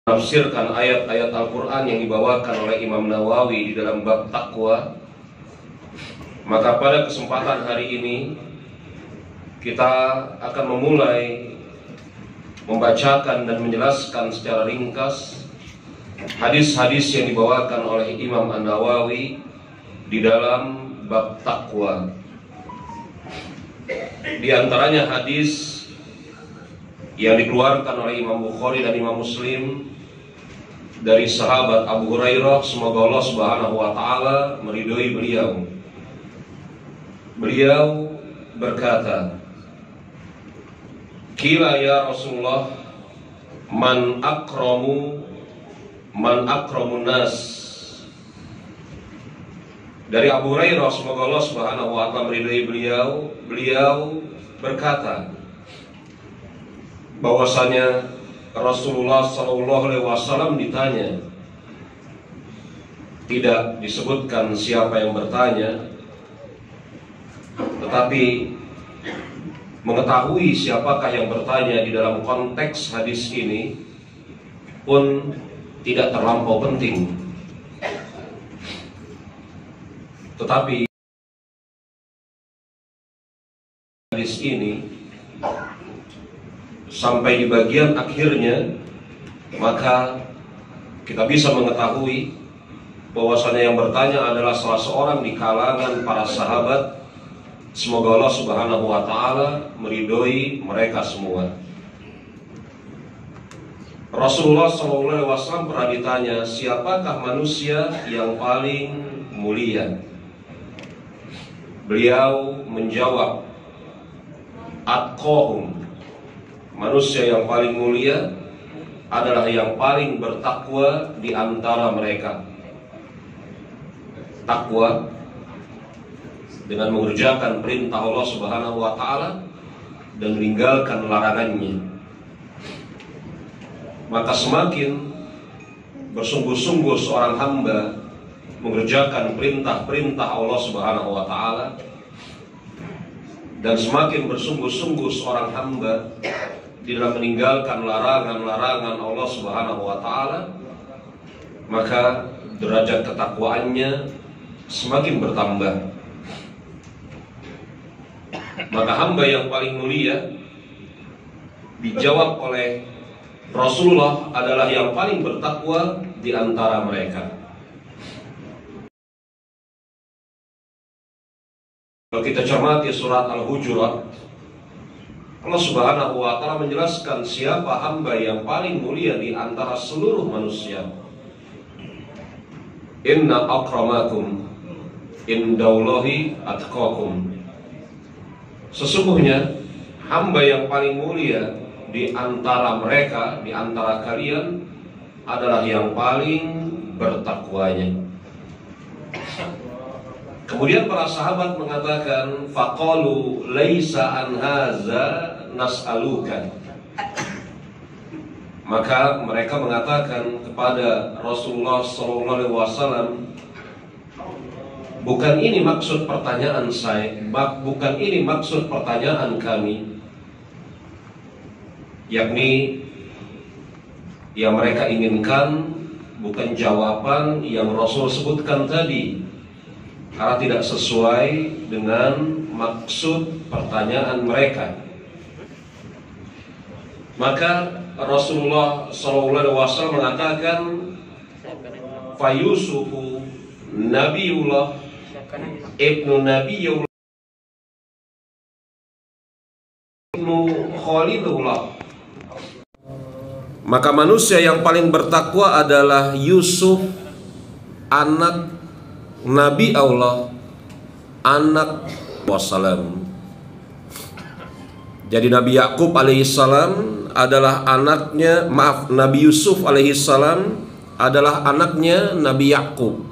Menafsirkan ayat-ayat Al-Quran yang dibawakan oleh Imam Nawawi di dalam bab takwa, maka pada kesempatan hari ini kita akan memulai membacakan dan menjelaskan secara ringkas hadis-hadis yang dibawakan oleh Imam An-Nawawi di dalam bab takwa. Di antaranya hadis yang dikeluarkan oleh Imam Bukhari dan Imam Muslim dari sahabat Abu Hurairah, semoga Allah Subhanahu wa taala meridhoi beliau. Beliau berkata, "Qila ya Rasulullah, man akramun nas." Dari Abu Hurairah, semoga Allah Subhanahu wa taala meridhoi beliau, beliau berkata bahwasanya Rasulullah SAW ditanya, tidak disebutkan siapa yang bertanya, tetapi mengetahui siapakah yang bertanya di dalam konteks hadis ini pun tidak terlampau penting. Tetapi hadis ini sampai di bagian akhirnya, maka kita bisa mengetahui bahwasanya yang bertanya adalah salah seorang di kalangan para sahabat. Semoga Allah Subhanahu wa taala meridhoi mereka semua. Rasulullah SAW pernah ditanya, siapakah manusia yang paling mulia? Beliau menjawab, atqahum, manusia yang paling mulia adalah yang paling bertakwa di antara mereka. Takwa dengan mengerjakan perintah Allah Subhanahu wa taala dan meninggalkan larangannya. Maka semakin bersungguh-sungguh seorang hamba mengerjakan perintah-perintah Allah Subhanahu wa taala, dan semakin bersungguh-sungguh seorang hamba di dalam meninggalkan larangan-larangan Allah Subhanahu wa taala, maka derajat ketakwaannya semakin bertambah. Maka hamba yang paling mulia dijawab oleh Rasulullah adalah yang paling bertakwa di antara mereka. Kalau kita cermati surat Al-Hujurat, Allah Subhanahu wa taala menjelaskan siapa hamba yang paling mulia di antara seluruh manusia. Inna akramakum indallahi atqakum. Sesungguhnya hamba yang paling mulia di antara mereka, di antara kalian, adalah yang paling bertakwanya. Kemudian para sahabat mengatakan, faqalu laisa an haza nas'aluka. Maka mereka mengatakan kepada Rasulullah SAW, bukan ini maksud pertanyaan saya, bukan ini maksud pertanyaan kami. Yakni yang mereka inginkan bukan jawaban yang Rasul sebutkan tadi, karena tidak sesuai dengan maksud pertanyaan mereka. Maka Rasulullah SAW mengatakan, Fayusufu Nabiullah ibnu Nabiullah ibnu Khalidullah. Maka manusia yang paling bertakwa adalah Yusuf, anak Nabi Allah, anak wassalam. Jadi Nabi Yakub alaihissalam adalah anaknya, Nabi Yusuf alaihissalam adalah anaknya Nabi Yakub,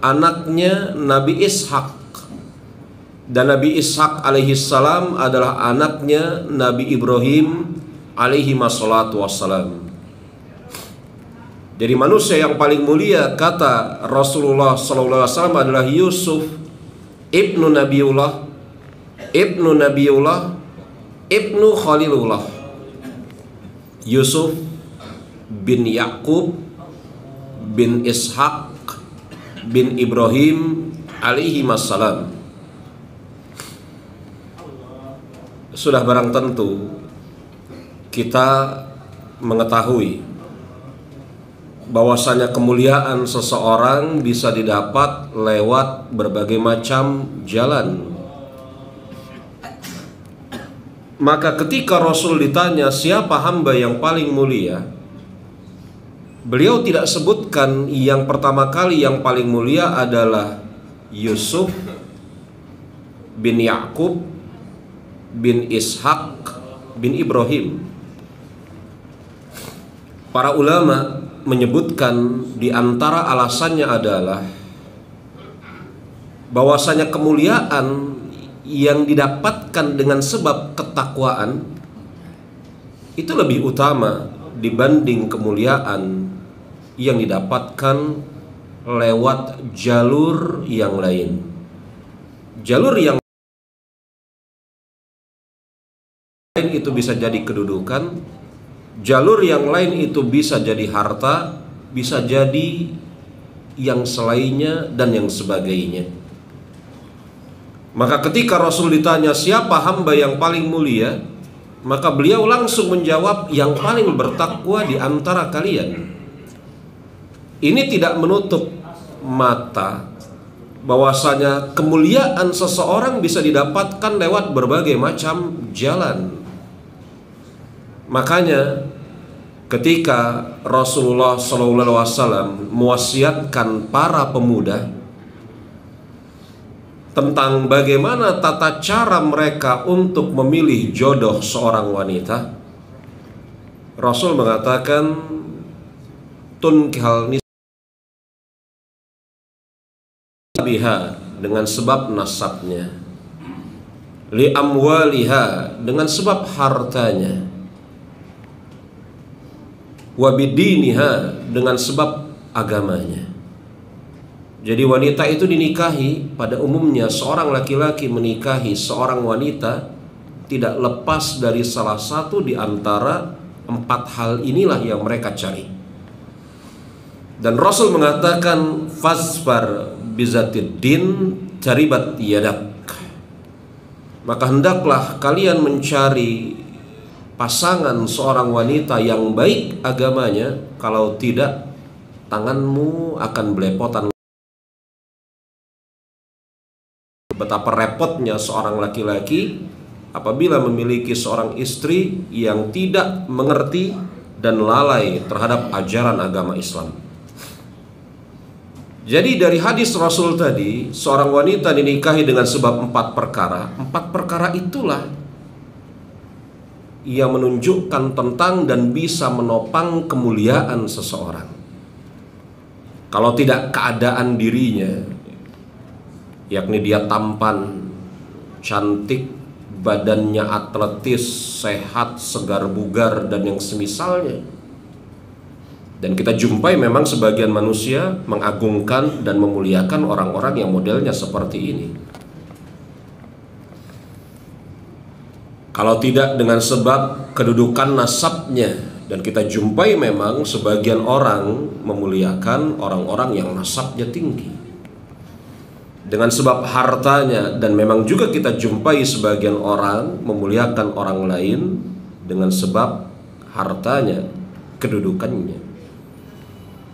anaknya Nabi Ishak, dan Nabi Ishak alaihissalam adalah anaknya Nabi Ibrahim alaihi wassalatu wassalam. Jadi manusia yang paling mulia, kata Rasulullah SAW, adalah Yusuf ibnu Nabiullah ibnu Khalilullah, Yusuf bin Yakub bin Ishak bin Ibrahim alaihi wassalam. Sudah barang tentu kita mengetahui bahwasanya kemuliaan seseorang bisa didapat lewat berbagai macam jalan. Maka ketika Rasul ditanya siapa hamba yang paling mulia, beliau tidak sebutkan yang pertama kali yang paling mulia adalah Yusuf bin Yakub bin Ishak bin Ibrahim. Para ulama menyebutkan di antara alasannya adalah bahwasanya kemuliaan yang didapatkan dengan sebab ketakwaan itu lebih utama dibanding kemuliaan yang didapatkan lewat jalur yang lain. Jalur yang lain itu bisa jadi kedudukan, jalur yang lain itu bisa jadi harta, bisa jadi yang selainnya dan yang sebagainya. Maka ketika Rasul ditanya siapa hamba yang paling mulia, maka beliau langsung menjawab yang paling bertakwa di antara kalian. Ini tidak menutup mata bahwasanya kemuliaan seseorang bisa didapatkan lewat berbagai macam jalan. Makanya ketika Rasulullah SAW mewasiatkan para pemuda tentang bagaimana tata cara mereka untuk memilih jodoh seorang wanita, Rasul mengatakan tunkihal biha dengan sebab nasabnya, li amwaliha dengan sebab hartanya, wabidiniha dengan sebab agamanya. Jadi wanita itu dinikahi, pada umumnya seorang laki-laki menikahi seorang wanita tidak lepas dari salah satu di antara 4 hal inilah yang mereka cari. Dan Rasul mengatakan fasfar bizatid din taribat yadak. Maka hendaklah kalian mencari pasangan seorang wanita yang baik agamanya, kalau tidak tanganmu akan belepotan. Betapa repotnya seorang laki-laki apabila memiliki seorang istri yang tidak mengerti dan lalai terhadap ajaran agama Islam. Jadi dari hadis Rasul tadi, seorang wanita dinikahi dengan sebab 4 perkara. 4 perkara itulah ia menunjukkan tentang dan bisa menopang kemuliaan seseorang. Kalau tidak keadaan dirinya, yakni dia tampan, cantik, badannya atletis, sehat, segar bugar dan yang semisalnya. Dan kita jumpai memang sebagian manusia mengagungkan dan memuliakan orang-orang yang modelnya seperti ini. Kalau tidak dengan sebab kedudukan nasabnya, dan kita jumpai memang sebagian orang memuliakan orang-orang yang nasabnya tinggi. Dengan sebab hartanya, dan memang juga kita jumpai sebagian orang memuliakan orang lain dengan sebab hartanya, kedudukannya.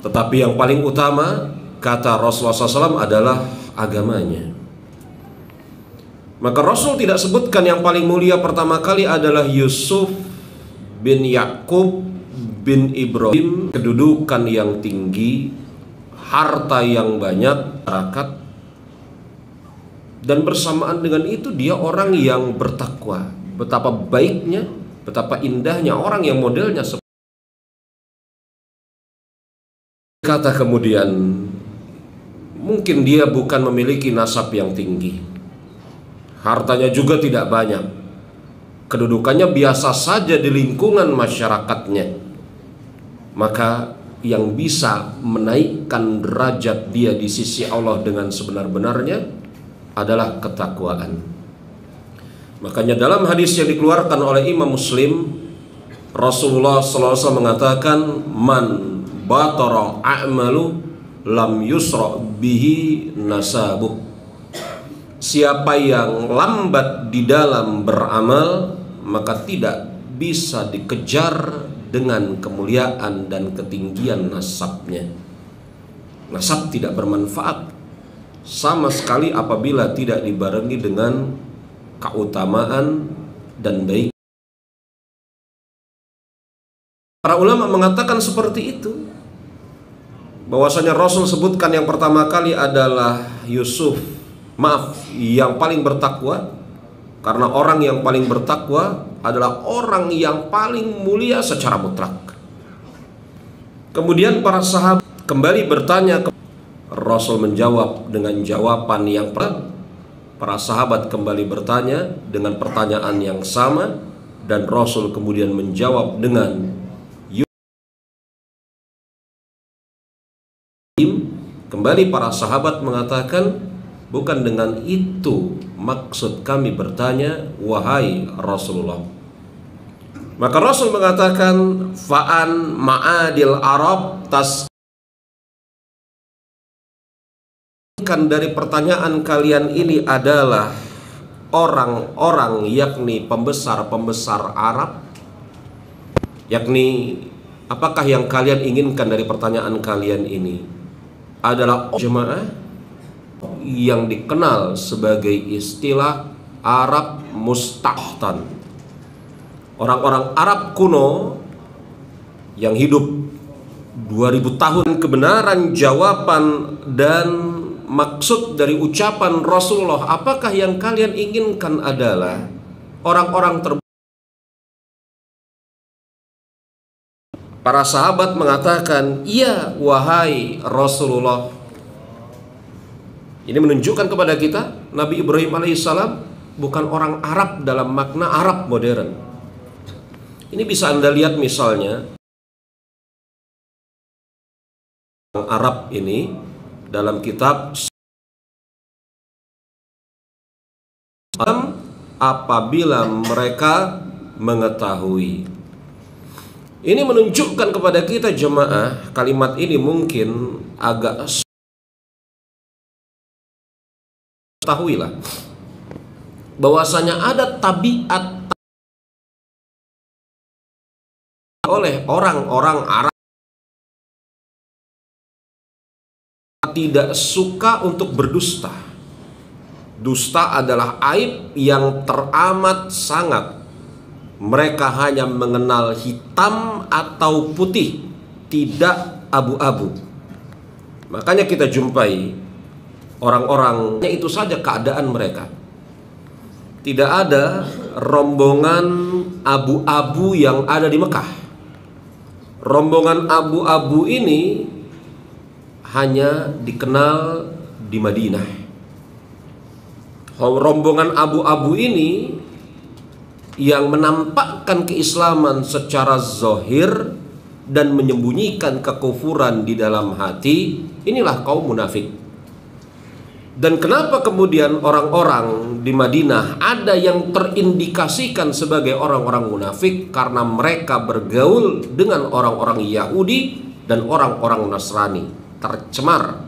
Tetapi yang paling utama, kata Rasulullah SAW, adalah agamanya. Maka Rasul tidak sebutkan yang paling mulia pertama kali adalah Yusuf bin Yakub bin Ibrahim, kedudukan yang tinggi, harta yang banyak, masyarakat, dan bersamaan dengan itu dia orang yang bertakwa. Betapa baiknya, betapa indahnya orang yang modelnya seperti. Kata kemudian, mungkin dia bukan memiliki nasab yang tinggi, hartanya juga tidak banyak, kedudukannya biasa saja di lingkungan masyarakatnya, maka yang bisa menaikkan derajat dia di sisi Allah dengan sebenar-benarnya adalah ketakwaan. Makanya dalam hadis yang dikeluarkan oleh Imam Muslim, Rasulullah SAW mengatakan, man batara a'malu lam yusra bihi nasabuh. Siapa yang lambat di dalam beramal, maka tidak bisa dikejar dengan kemuliaan dan ketinggian nasabnya. Nasab tidak bermanfaat sama sekali apabila tidak dibarengi dengan keutamaan dan baik. Para ulama mengatakan seperti itu, bahwasanya Rasul sebutkan yang pertama kali adalah yang paling bertakwa, karena orang yang paling bertakwa adalah orang yang paling mulia secara mutlak. Kemudian para sahabat kembali bertanya, Rasul menjawab dengan jawaban yang para sahabat kembali bertanya dengan pertanyaan yang sama, dan Rasul kemudian menjawab dengan kembali para sahabat mengatakan, bukan dengan itu maksud kami bertanya, wahai Rasulullah. Maka Rasul mengatakan, fa'an ma'adil Arab dari pertanyaan kalian ini adalah orang-orang, yakni pembesar-pembesar Arab. Yakni apakah yang kalian inginkan dari pertanyaan kalian ini adalah jemaah yang dikenal sebagai istilah Arab mustahtan. Orang-orang Arab kuno yang hidup 2000 tahun. Kebenaran jawaban dan maksud dari ucapan Rasulullah, apakah yang kalian inginkan adalah orang-orang Para sahabat mengatakan, iya wahai Rasulullah. Ini menunjukkan kepada kita, Nabi Ibrahim alaihissalam bukan orang Arab dalam makna Arab modern. Ini bisa Anda lihat misalnya Arab ini dalam kitab apabila mereka mengetahui. Ini menunjukkan kepada kita jemaah, kalimat ini mungkin agak ketahuilah bahwasanya ada tabiat oleh orang-orang Arab tidak suka untuk berdusta. Dusta adalah aib yang teramat sangat. Mereka hanya mengenal hitam atau putih, tidak abu-abu. Makanya kita jumpai orang-orang, itu saja keadaan mereka. Tidak ada rombongan abu-abu yang ada di Mekah. Rombongan abu-abu ini hanya dikenal di Madinah. Rombongan abu-abu ini yang menampakkan keislaman secara zahir dan menyembunyikan kekufuran di dalam hati, inilah kaum munafik. Dan kenapa kemudian orang-orang di Madinah ada yang terindikasikan sebagai orang-orang munafik? Karena mereka bergaul dengan orang-orang Yahudi dan orang-orang Nasrani, tercemar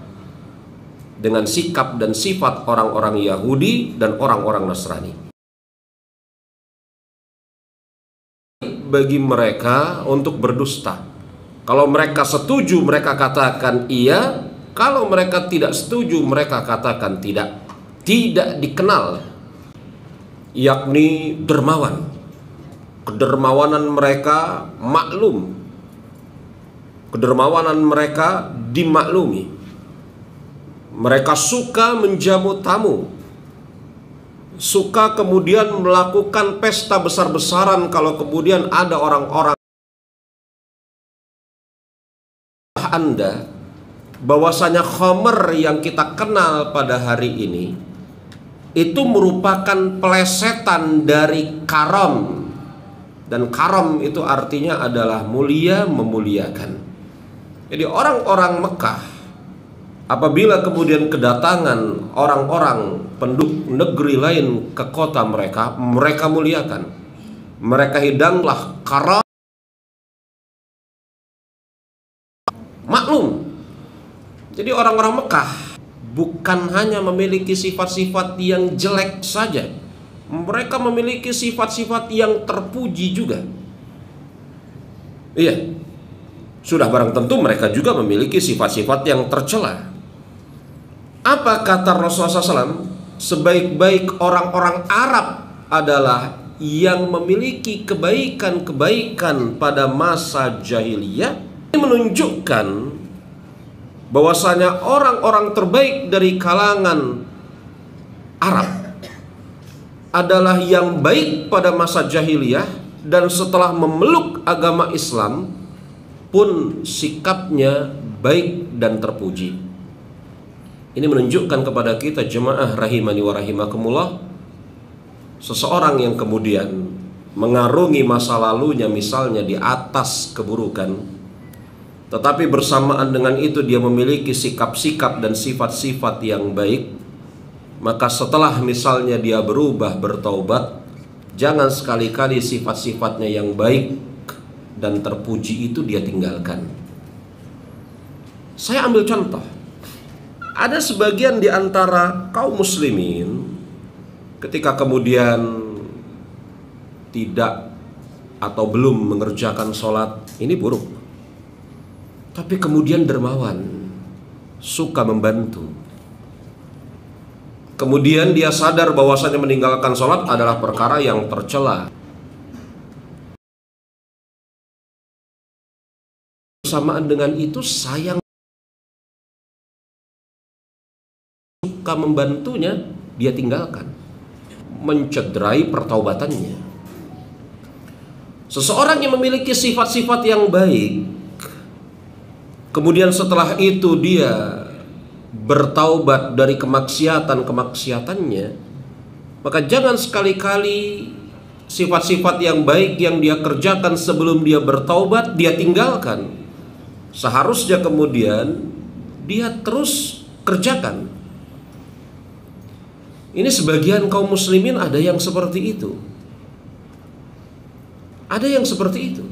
dengan sikap dan sifat orang-orang Yahudi dan orang-orang Nasrani. Bagi mereka untuk berdusta. Kalau mereka setuju, mereka katakan iya. Kalau mereka tidak setuju, mereka katakan tidak. Tidak dikenal, yakni dermawan. Kedermawanan mereka maklum. Kedermawanan mereka dimaklumi. Mereka suka menjamu tamu, suka kemudian melakukan pesta besar-besaran kalau kemudian ada orang-orang. Anda bahwasanya khamr yang kita kenal pada hari ini itu merupakan pelesetan dari karam, dan karam itu artinya adalah mulia, memuliakan. Jadi orang-orang Mekah apabila kemudian kedatangan orang-orang penduduk negeri lain ke kota mereka, mereka muliakan, mereka hidanglah karena maklum. Jadi orang-orang Mekah bukan hanya memiliki sifat-sifat yang jelek saja, mereka memiliki sifat-sifat yang terpuji juga. Iya, sudah barang tentu mereka juga memiliki sifat-sifat yang tercela. Apa kata Rasulullah SAW? Sebaik-baik orang-orang Arab adalah yang memiliki kebaikan-kebaikan pada masa jahiliyah. Ini menunjukkan bahwasanya orang-orang terbaik dari kalangan Arab adalah yang baik pada masa jahiliyah, dan setelah memeluk agama Islam pun sikapnya baik dan terpuji. Ini menunjukkan kepada kita jemaah rahimani wa rahimakumullah, seseorang yang kemudian mengarungi masa lalunya misalnya di atas keburukan, tetapi bersamaan dengan itu dia memiliki sikap-sikap dan sifat-sifat yang baik, maka setelah misalnya dia berubah, bertaubat, jangan sekali-kali sifat-sifatnya yang baik dan terpuji itu dia tinggalkan. Saya ambil contoh. Ada sebagian di antara kaum muslimin ketika kemudian tidak atau belum mengerjakan sholat, ini buruk. Tapi kemudian dermawan, suka membantu. Kemudian dia sadar bahwasanya meninggalkan sholat adalah perkara yang tercela. Bersamaan dengan itu sayang, suka membantunya, dia tinggalkan, mencederai pertaubatannya. Seseorang yang memiliki sifat-sifat yang baik, kemudian setelah itu dia bertaubat dari kemaksiatan-kemaksiatannya, maka jangan sekali-kali sifat-sifat yang baik yang dia kerjakan sebelum dia bertaubat dia tinggalkan. Seharusnya kemudian dia terus kerjakan. Ini sebagian kaum muslimin ada yang seperti itu. Ada yang seperti itu.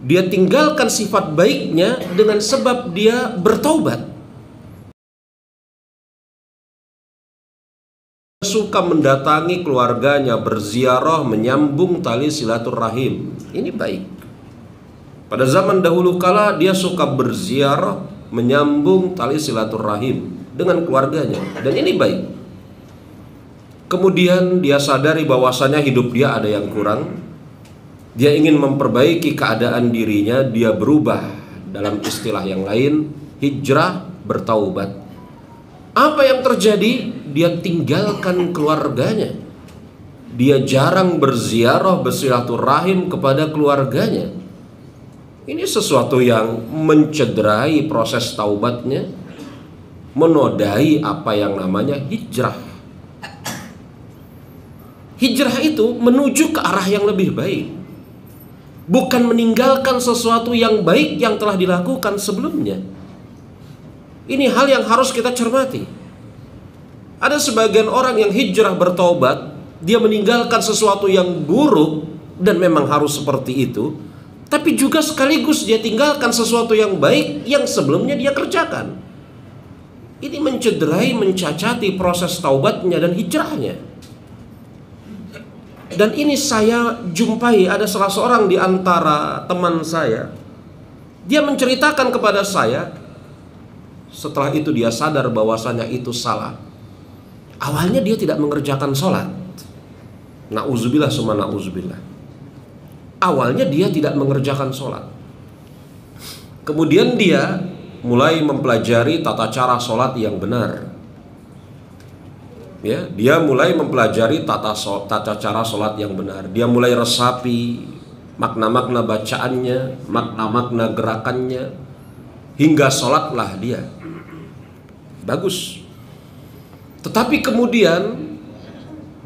Dia tinggalkan sifat baiknya dengan sebab dia bertaubat. Suka mendatangi keluarganya, berziarah, menyambung tali silaturahim. Ini baik. Pada zaman dahulu kala dia suka berziarah, menyambung tali silaturahim dengan keluarganya, dan ini baik. Kemudian dia sadari bahwasanya hidup dia ada yang kurang. Dia ingin memperbaiki keadaan dirinya, dia berubah, dalam istilah yang lain, hijrah, bertaubat. Apa yang terjadi? Dia tinggalkan keluarganya. Dia jarang berziarah, bersilaturahim kepada keluarganya. Ini sesuatu yang mencederai proses taubatnya, menodai apa yang namanya hijrah. Hijrah itu menuju ke arah yang lebih baik, bukan meninggalkan sesuatu yang baik yang telah dilakukan sebelumnya. Ini hal yang harus kita cermati. Ada sebagian orang yang hijrah bertaubat, dia meninggalkan sesuatu yang buruk, dan memang harus seperti itu, tapi juga sekaligus dia tinggalkan sesuatu yang baik yang sebelumnya dia kerjakan. Ini mencederai, mencacati proses taubatnya dan hijrahnya. Dan ini saya jumpai, ada salah seorang di antara teman saya, dia menceritakan kepada saya, setelah itu dia sadar bahwasanya itu salah. Awalnya dia tidak mengerjakan sholat. Na'udzubillah summa na'udzubillah. Awalnya dia tidak mengerjakan sholat. Kemudian dia mulai mempelajari tata cara sholat yang benar. Ya, dia mulai mempelajari tata cara sholat yang benar. Dia mulai resapi makna-makna bacaannya, makna-makna gerakannya, hingga sholatlah dia. Bagus. Tetapi kemudian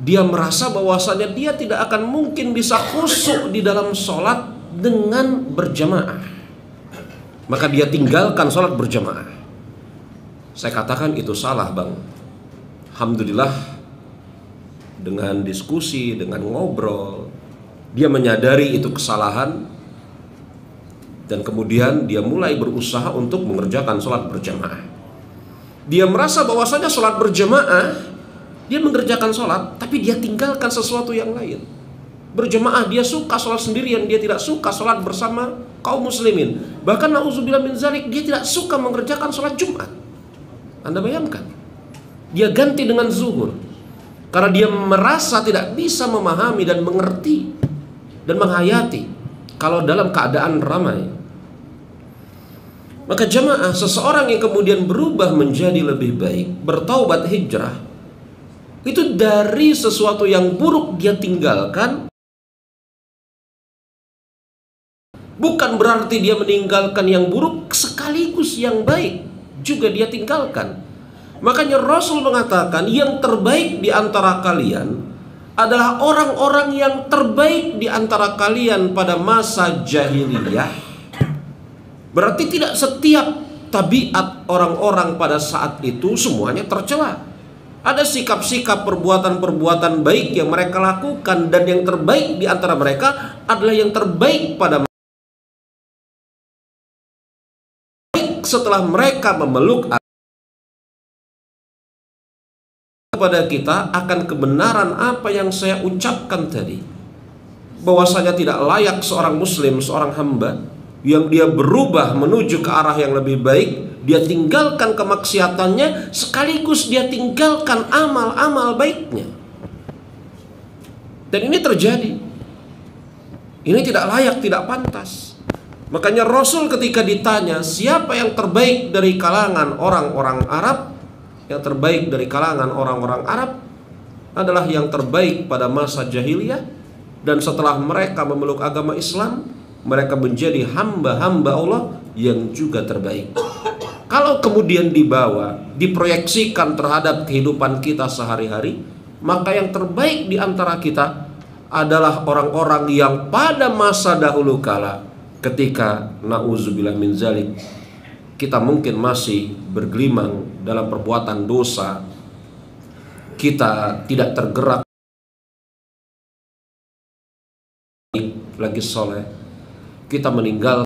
dia merasa bahwasanya dia tidak akan mungkin bisa khusyuk di dalam sholat dengan berjamaah. Maka dia tinggalkan sholat berjamaah. Saya katakan itu salah, Bang. Alhamdulillah, dengan diskusi, dengan ngobrol, dia menyadari itu kesalahan, dan kemudian dia mulai berusaha untuk mengerjakan sholat berjamaah. Dia merasa bahwasanya sholat berjamaah, dia mengerjakan sholat, tapi dia tinggalkan sesuatu yang lain. Berjamaah dia suka sholat sendirian, dia tidak suka sholat bersama kaum muslimin. Bahkan na'udzubillah min zalik, dia tidak suka mengerjakan sholat Jumat. Anda bayangkan, dia ganti dengan zuhur karena dia merasa tidak bisa memahami dan mengerti dan menghayati kalau dalam keadaan ramai. Maka jamaah, seseorang yang kemudian berubah menjadi lebih baik, bertaubat hijrah, itu dari sesuatu yang buruk dia tinggalkan. Bukan berarti dia meninggalkan yang buruk, sekaligus yang baik juga dia tinggalkan. Makanya Rasul mengatakan yang terbaik di antara kalian adalah orang-orang yang terbaik di antara kalian pada masa jahiliyah. Berarti tidak setiap tabiat orang-orang pada saat itu semuanya tercela. Ada sikap-sikap, perbuatan-perbuatan baik yang mereka lakukan, dan yang terbaik di antara mereka adalah yang terbaik pada setelah mereka memeluk kepada kita akan kebenaran apa yang saya ucapkan tadi, bahwasanya tidak layak seorang muslim, seorang hamba yang dia berubah menuju ke arah yang lebih baik, dia tinggalkan kemaksiatannya sekaligus dia tinggalkan amal-amal baiknya. Dan ini terjadi. Ini tidak layak, tidak pantas. Makanya Rasul ketika ditanya siapa yang terbaik dari kalangan orang-orang Arab, yang terbaik dari kalangan orang-orang Arab adalah yang terbaik pada masa jahiliyah, dan setelah mereka memeluk agama Islam, mereka menjadi hamba-hamba Allah yang juga terbaik. Kalau kemudian dibawa, diproyeksikan terhadap kehidupan kita sehari-hari, maka yang terbaik di antara kita adalah orang-orang yang pada masa dahulu kala, ketika na'udzubillah min zalik, kita mungkin masih bergelimang dalam perbuatan dosa, kita tidak tergerak lagi soleh, kita meninggal,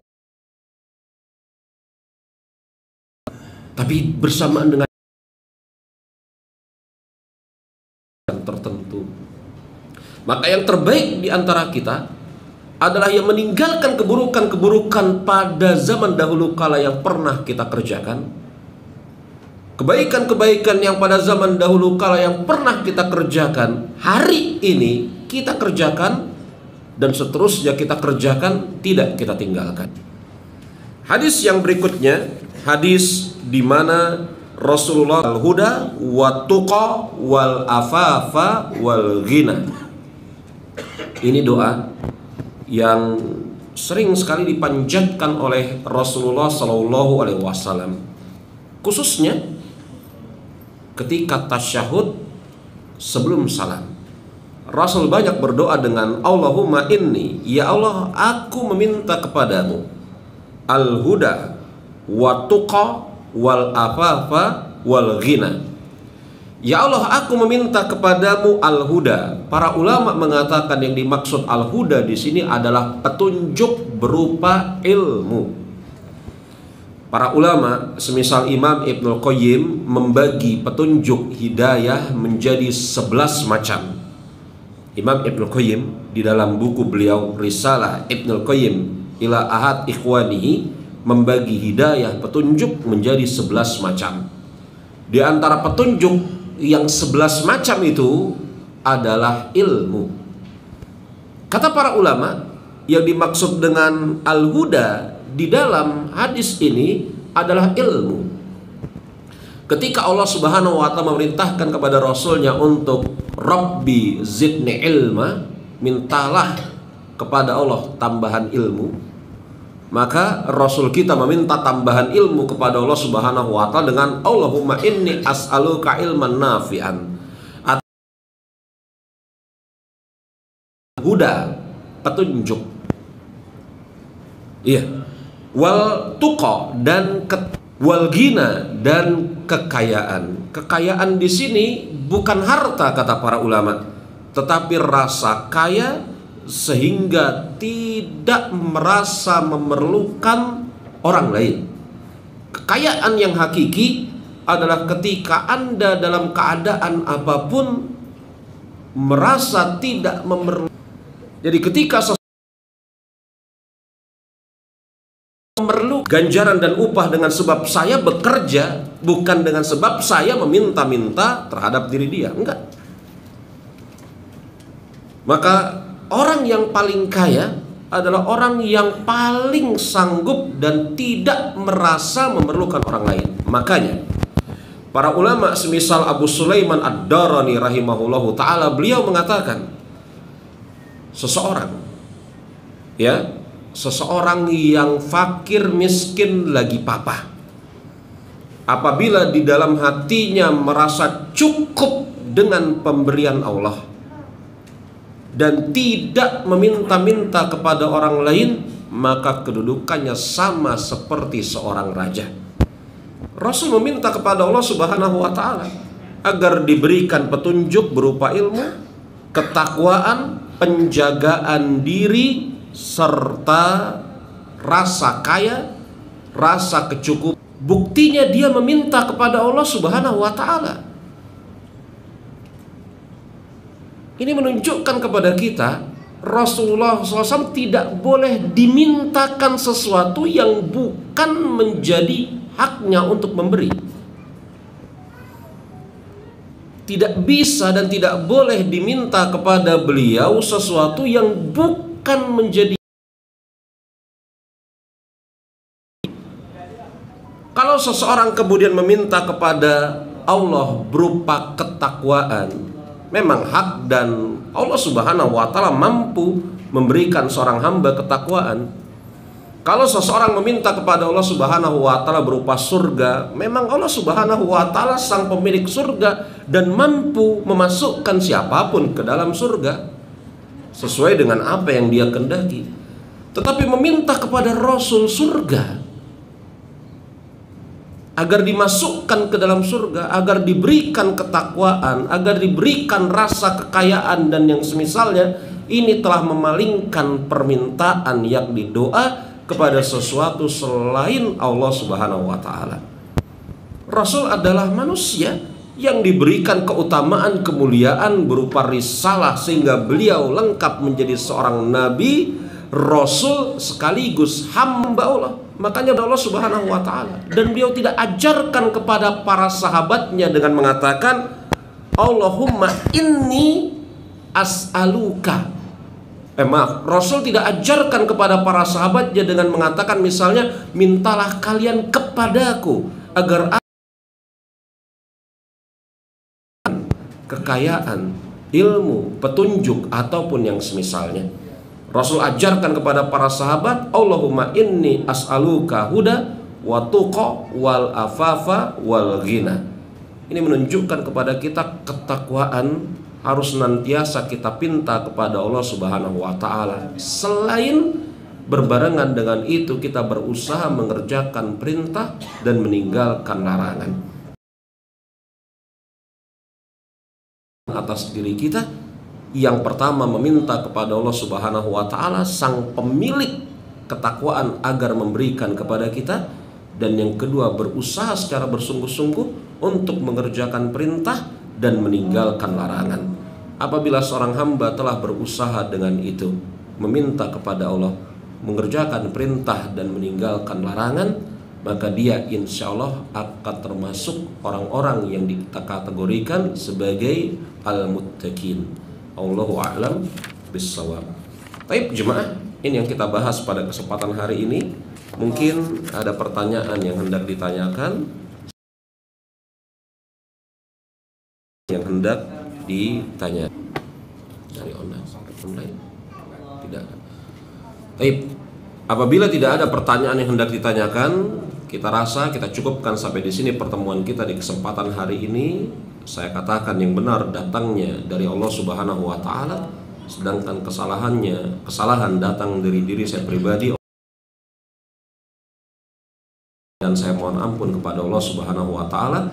tapi bersamaan dengan yang tertentu. Maka yang terbaik di antara kita adalah yang meninggalkan keburukan-keburukan pada zaman dahulu kala yang pernah kita kerjakan. Kebaikan-kebaikan yang pada zaman dahulu kala yang pernah kita kerjakan, hari ini kita kerjakan, dan seterusnya kita kerjakan, tidak kita tinggalkan. Hadis yang berikutnya, hadis di mana Rasulullah al-huda wa tuqa wal afafa wal ghina. Ini doa yang sering sekali dipanjatkan oleh Rasulullah Sallallahu Alaihi Wasallam, khususnya ketika tasyahud sebelum salam. Rasul banyak berdoa dengan Allahumma inni, ya Allah, aku meminta kepadamu al-huda wa tuqa wal afafa wal ghina. Ya Allah, aku meminta kepadamu al-huda. Para ulama mengatakan yang dimaksud al-huda di sini adalah petunjuk berupa ilmu. Para ulama semisal Imam Ibnul Qayyim membagi petunjuk hidayah menjadi 11 macam. Imam Ibnul Qayyim di dalam buku beliau Risalah Ibnul Qayyim ila ahad ikhwanihi membagi hidayah petunjuk menjadi 11 macam. Di antara petunjuk yang 11 macam itu adalah ilmu. Kata para ulama, yang dimaksud dengan al-huda di dalam hadis ini adalah ilmu. Ketika Allah Subhanahu wa ta'ala memerintahkan kepada Rasulnya untuk Rabbi zidni ilma, mintalah kepada Allah tambahan ilmu, maka Rasul kita meminta tambahan ilmu kepada Allah Subhanahu wa ta'ala dengan Allahumma inni as'aluka ilman nafi'an, huda, petunjuk, iya, wal tuqa, dan wal ghina, dan kekayaan. Kekayaan di sini bukan harta kata para ulama, tetapi rasa kaya sehingga tidak merasa memerlukan orang lain. Kekayaan yang hakiki adalah ketika Anda dalam keadaan apapun merasa tidak memerlukan. Jadi ketika memerlukan ganjaran dan upah dengan sebab saya bekerja, bukan dengan sebab saya meminta-minta terhadap diri dia, enggak. Maka orang yang paling kaya adalah orang yang paling sanggup dan tidak merasa memerlukan orang lain. Makanya para ulama semisal Abu Sulaiman Ad-Darani rahimahullahu ta'ala, beliau mengatakan seseorang yang fakir miskin lagi papa, apabila di dalam hatinya merasa cukup dengan pemberian Allah dan tidak meminta-minta kepada orang lain, maka kedudukannya sama seperti seorang raja. Rasul meminta kepada Allah Subhanahu wa ta'ala agar diberikan petunjuk berupa ilmu, ketakwaan, penjagaan diri, serta rasa kaya, rasa kecukupan. Buktinya dia meminta kepada Allah Subhanahu wa ta'ala. Ini menunjukkan kepada kita Rasulullah SAW tidak boleh dimintakan sesuatu yang bukan menjadi haknya untuk memberi. Tidak bisa dan tidak boleh diminta kepada beliau sesuatu yang bukan menjadi. Kalau seseorang kemudian meminta kepada Allah berupa ketakwaan, memang hak dan Allah Subhanahu wa ta'ala mampu memberikan seorang hamba ketakwaan. Kalau seseorang meminta kepada Allah Subhanahu wa ta'ala berupa surga, memang Allah Subhanahu wa ta'ala sang pemilik surga dan mampu memasukkan siapapun ke dalam surga sesuai dengan apa yang dia kehendaki. Tetapi meminta kepada Rasul surga agar dimasukkan ke dalam surga, agar diberikan ketakwaan, agar diberikan rasa kekayaan dan yang semisalnya, ini telah memalingkan permintaan yakni doa kepada sesuatu selain Allah Subhanahu wa ta'ala. Rasul adalah manusia yang diberikan keutamaan kemuliaan berupa risalah sehingga beliau lengkap menjadi seorang nabi, rasul sekaligus hamba Allah. Makanya Allah Subhanahu wa ta'ala, dan beliau tidak ajarkan kepada para sahabatnya dengan mengatakan Allahumma inni as'aluka. Rasul tidak ajarkan kepada para sahabatnya dengan mengatakan misalnya mintalah kalian kepadaku agar kekayaan, ilmu, petunjuk ataupun yang semisalnya. Rasul ajarkan kepada para sahabat Allahumma inni as'aluka huda wa tuqa wal afafa wal ghina. Ini menunjukkan kepada kita ketakwaan harus senantiasa kita pinta kepada Allah Subhanahu wa ta'ala. Selain berbarengan dengan itu kita berusaha mengerjakan perintah dan meninggalkan larangan. Atas diri kita, yang pertama meminta kepada Allah Subhanahu wa ta'ala sang pemilik ketakwaan agar memberikan kepada kita, dan yang kedua berusaha secara bersungguh-sungguh untuk mengerjakan perintah dan meninggalkan larangan. Apabila seorang hamba telah berusaha dengan itu, meminta kepada Allah, mengerjakan perintah dan meninggalkan larangan, maka dia insya Allah akan termasuk orang-orang yang dikategorikan sebagai al-muttaqin. Allahu a'lam bissawab. Baik jemaah, ini yang kita bahas pada kesempatan hari ini. Mungkin ada pertanyaan yang hendak ditanyakan, yang hendak ditanya dari online. Tidak. Baik. Apabila tidak ada pertanyaan yang hendak ditanyakan, kita rasa kita cukupkan sampai di sini pertemuan kita di kesempatan hari ini. Saya katakan yang benar datangnya dari Allah Subhanahu wa ta'ala, sedangkan kesalahan datang dari diri saya pribadi. dan saya mohon ampun kepada Allah Subhanahu wa taala.